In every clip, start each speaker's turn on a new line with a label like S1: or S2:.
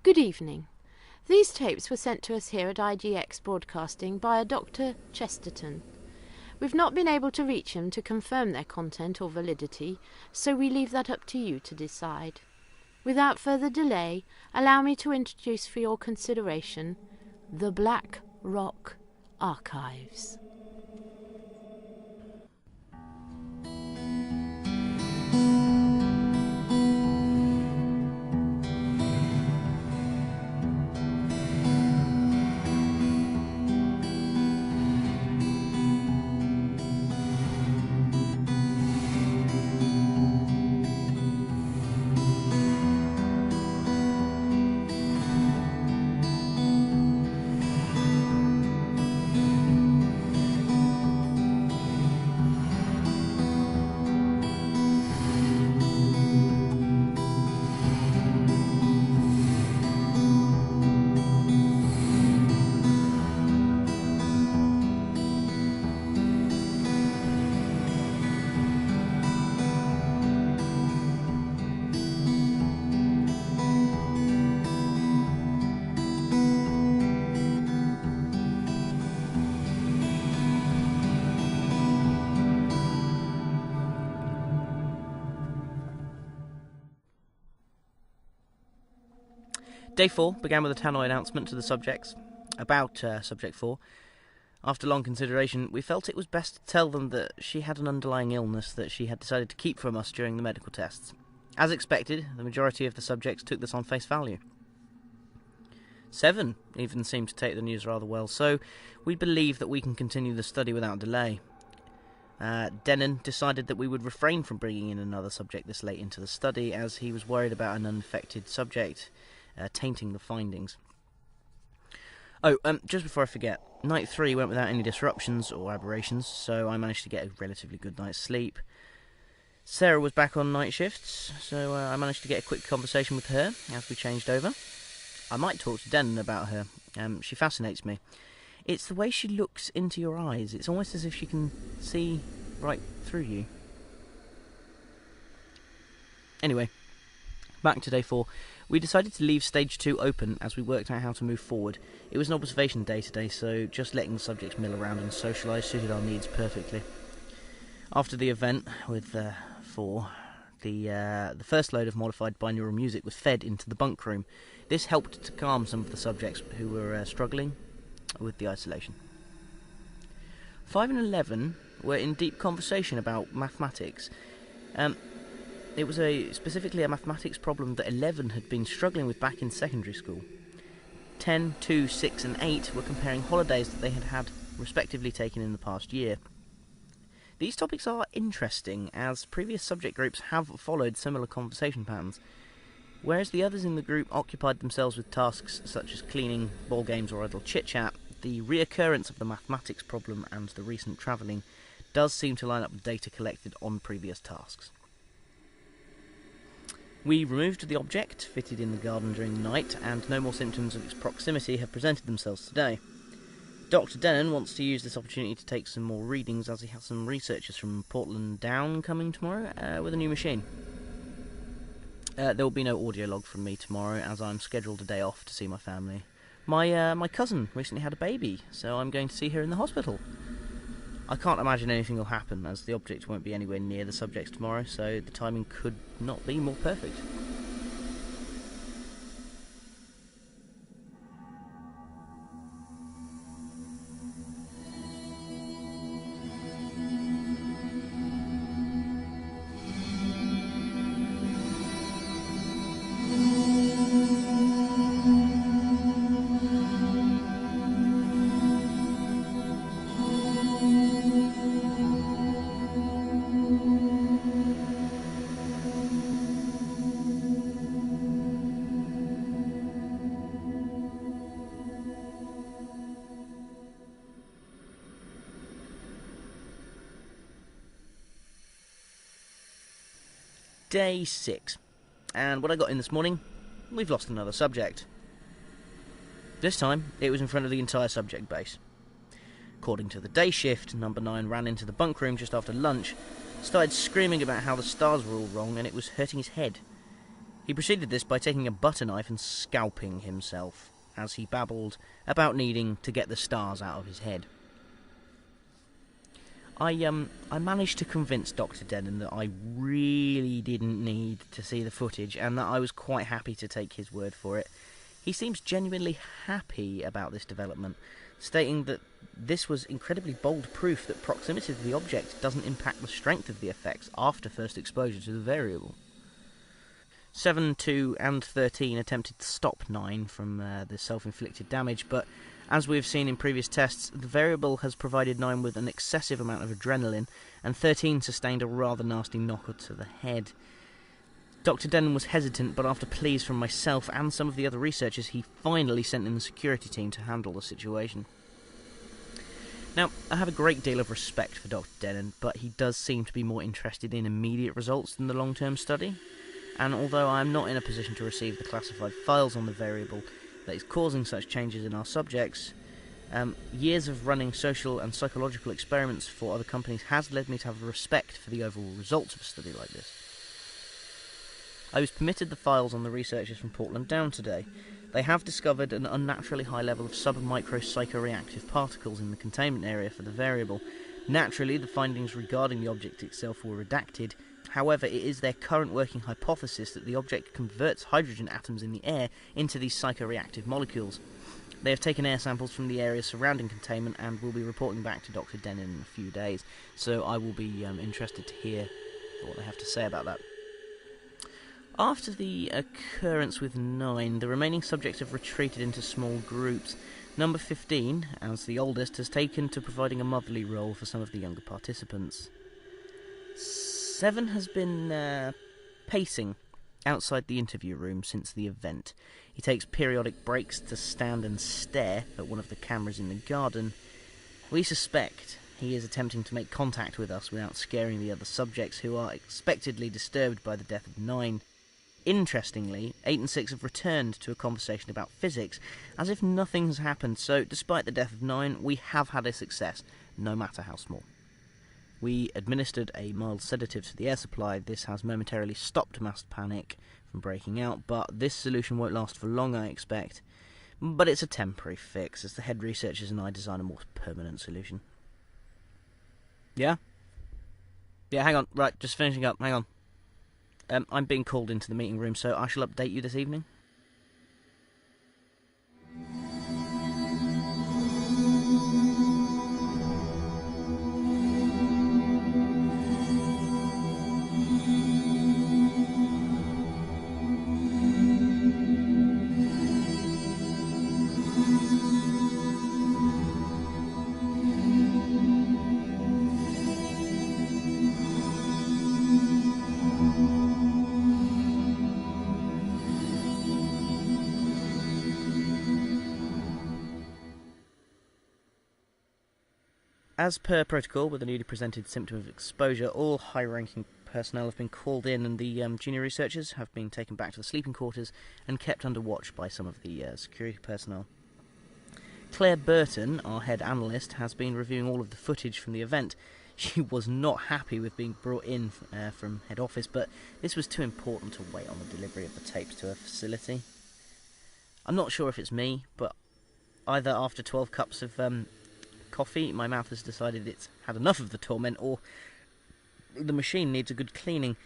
S1: Good evening. These tapes were sent to us here at IGX Broadcasting by a Dr. Chesterton. We've not been able to reach him to confirm their content or validity, so we leave that up to you to decide. Without further delay, allow me to introduce for your consideration the Black-Rock Archives.
S2: Day 4 began with a tannoy announcement to the subjects about Subject 4. After long consideration, we felt it was best to tell them that she had an underlying illness that she had decided to keep from us during the medical tests. As expected, the majority of the subjects took this on face value. 7 even seemed to take the news rather well, so we believe that we can continue the study without delay. Denon decided that we would refrain from bringing in another subject this late into the study, as he was worried about an unaffected subject tainting the findings. Just before I forget, night 3 went without any disruptions or aberrations, so I managed to get a relatively good night's sleep. Sarah was back on night shifts, so I managed to get a quick conversation with her as we changed over. I might talk to Denon about her. She fascinates me. It's the way she looks into your eyes. It's almost as if she can see right through you. Anyway, back to day 4. We decided to leave stage 2 open as we worked out how to move forward. It was an observation day today, so just letting the subjects mill around and socialise suited our needs perfectly. After the event with 4, the first load of modified binaural music was fed into the bunk room. This helped to calm some of the subjects who were struggling with the isolation. 5 and 11 were in deep conversation about mathematics. It was specifically a mathematics problem that 11 had been struggling with back in secondary school. 10, 2, 6 and 8 were comparing holidays that they had respectively taken in the past year. These topics are interesting, as previous subject groups have followed similar conversation patterns. Whereas the others in the group occupied themselves with tasks such as cleaning, ball games or idle chit-chat, the reoccurrence of the mathematics problem and the recent travelling does seem to line up with data collected on previous tasks. We removed the object, fitted in the garden during the night, and no more symptoms of its proximity have presented themselves today. Dr. Denon wants to use this opportunity to take some more readings, as he has some researchers from Portland Down coming tomorrow with a new machine. There will be no audio log from me tomorrow, as I'm scheduled a day off to see my family. My cousin recently had a baby, so I'm going to see her in the hospital. I can't imagine anything will happen, as the object won't be anywhere near the subjects tomorrow, so the timing could not be more perfect. Day 6, and what I got in this morning, we've lost another subject. This time, it was in front of the entire subject base. According to the day shift, number 9 ran into the bunk room just after lunch, started screaming about how the stars were all wrong and it was hurting his head. He proceeded this by taking a butter knife and scalping himself, as he babbled about needing to get the stars out of his head. I managed to convince Dr. Denon that I really didn't need to see the footage, and that I was quite happy to take his word for it. He seems genuinely happy about this development, stating that this was incredibly bold proof that proximity to the object doesn't impact the strength of the effects after first exposure to the variable. 7, 2, and 13 attempted to stop 9 from the self-inflicted damage, but as we have seen in previous tests, the variable has provided 9 with an excessive amount of adrenaline, and 13 sustained a rather nasty knocker to the head. Dr. Denon was hesitant, but after pleas from myself and some of the other researchers, he finally sent in the security team to handle the situation. Now, I have a great deal of respect for Dr. Denon, but he does seem to be more interested in immediate results than the long-term study. And although I am not in a position to receive the classified files on the variable that is causing such changes in our subjects, years of running social and psychological experiments for other companies has led me to have respect for the overall results of a study like this. I was permitted the files on the researchers from Portland Down today. They have discovered an unnaturally high level of sub-micro psychoreactive particles in the containment area for the variable. Naturally, the findings regarding the object itself were redacted. However, it is their current working hypothesis that the object converts hydrogen atoms in the air into these psychoreactive molecules. They have taken air samples from the areas surrounding containment and will be reporting back to Dr. Denon in a few days, so I will be interested to hear what they have to say about that. After the occurrence with 9, the remaining subjects have retreated into small groups. Number 15, as the oldest, has taken to providing a motherly role for some of the younger participants. 7 has been pacing outside the interview room since the event. He takes periodic breaks to stand and stare at one of the cameras in the garden. We suspect he is attempting to make contact with us without scaring the other subjects, who are expectedly disturbed by the death of 9. Interestingly, 8 and 6 have returned to a conversation about physics, as if nothing has happened, so despite the death of 9, we have had a success, no matter how small. We administered a mild sedative to the air supply. This has momentarily stopped mass panic from breaking out, but this solution won't last for long, I expect. But it's a temporary fix, as the head researchers and I design a more permanent solution. Yeah? Yeah, hang on. Right, just finishing up. Hang on. I'm being called into the meeting room, so I shall update you this evening. As per protocol, with the newly presented symptom of exposure, all high-ranking personnel have been called in, and the junior researchers have been taken back to the sleeping quarters and kept under watch by some of the security personnel. Claire Burton, our head analyst, has been reviewing all of the footage from the event. She was not happy with being brought in from head office, but this was too important to wait on the delivery of the tapes to her facility. I'm not sure if it's me, but either after 12 cups of coffee, my mouth has decided it's had enough of the torment, or the machine needs a good cleaning.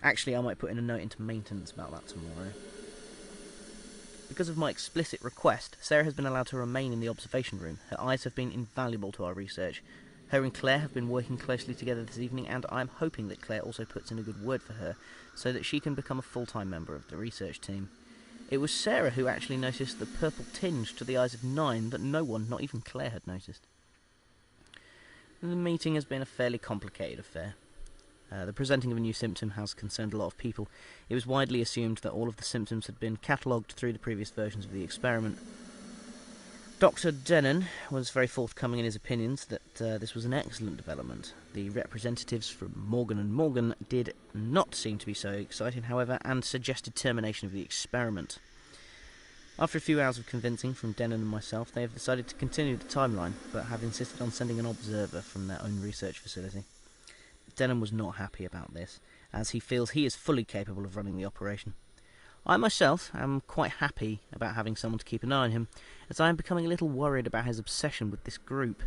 S2: Actually, I might put in a note into maintenance about that tomorrow. Because of my explicit request, Sarah has been allowed to remain in the observation room. Her eyes have been invaluable to our research. Her and Claire have been working closely together this evening, and I'm hoping that Claire also puts in a good word for her, so that she can become a full-time member of the research team. It was Sarah who actually noticed the purple tinge to the eyes of 9 that no one, not even Claire, had noticed. The meeting has been a fairly complicated affair. The presenting of a new symptom has concerned a lot of people. It was widely assumed that all of the symptoms had been catalogued through the previous versions of the experiment. Dr. Denon was very forthcoming in his opinions that this was an excellent development. The representatives from Morgan & Morgan did not seem to be so excited, however, and suggested termination of the experiment. After a few hours of convincing from Denon and myself, they have decided to continue the timeline, but have insisted on sending an observer from their own research facility. Denon was not happy about this, as he feels he is fully capable of running the operation. I myself am quite happy about having someone to keep an eye on him, as I am becoming a little worried about his obsession with this group.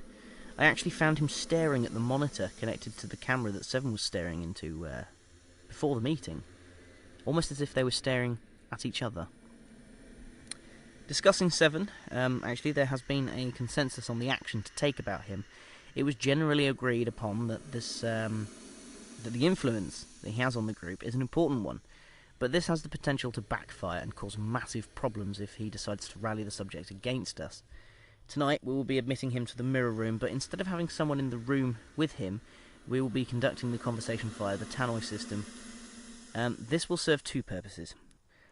S2: I actually found him staring at the monitor connected to the camera that Seven was staring into before the meeting, almost as if they were staring at each other. Discussing Seven, actually there has been a consensus on the action to take about him. It was generally agreed upon that that the influence that he has on the group is an important one, but this has the potential to backfire and cause massive problems if he decides to rally the subject against us. Tonight we will be admitting him to the mirror room, but instead of having someone in the room with him, we will be conducting the conversation via the tannoy system. This will serve two purposes.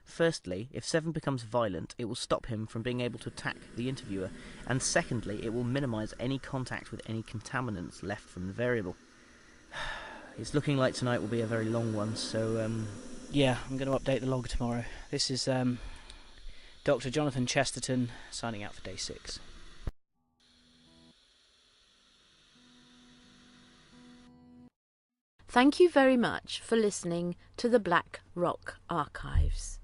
S2: Firstly, if Seven becomes violent, it will stop him from being able to attack the interviewer, and secondly, it will minimise any contact with any contaminants left from the variable. It's looking like tonight will be a very long one, so
S3: yeah, I'm going to update the log tomorrow. This is Dr. Jonathan Chesterton signing out for day 6.
S1: Thank you very much for listening to the Black-Rock Archives.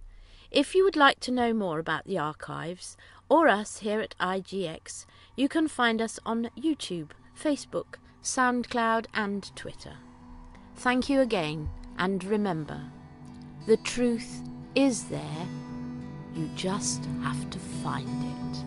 S1: If you would like to know more about the archives, or us here at IGX, you can find us on YouTube, Facebook, SoundCloud and Twitter. Thank you again, and remember, the truth is there, you just have to find it.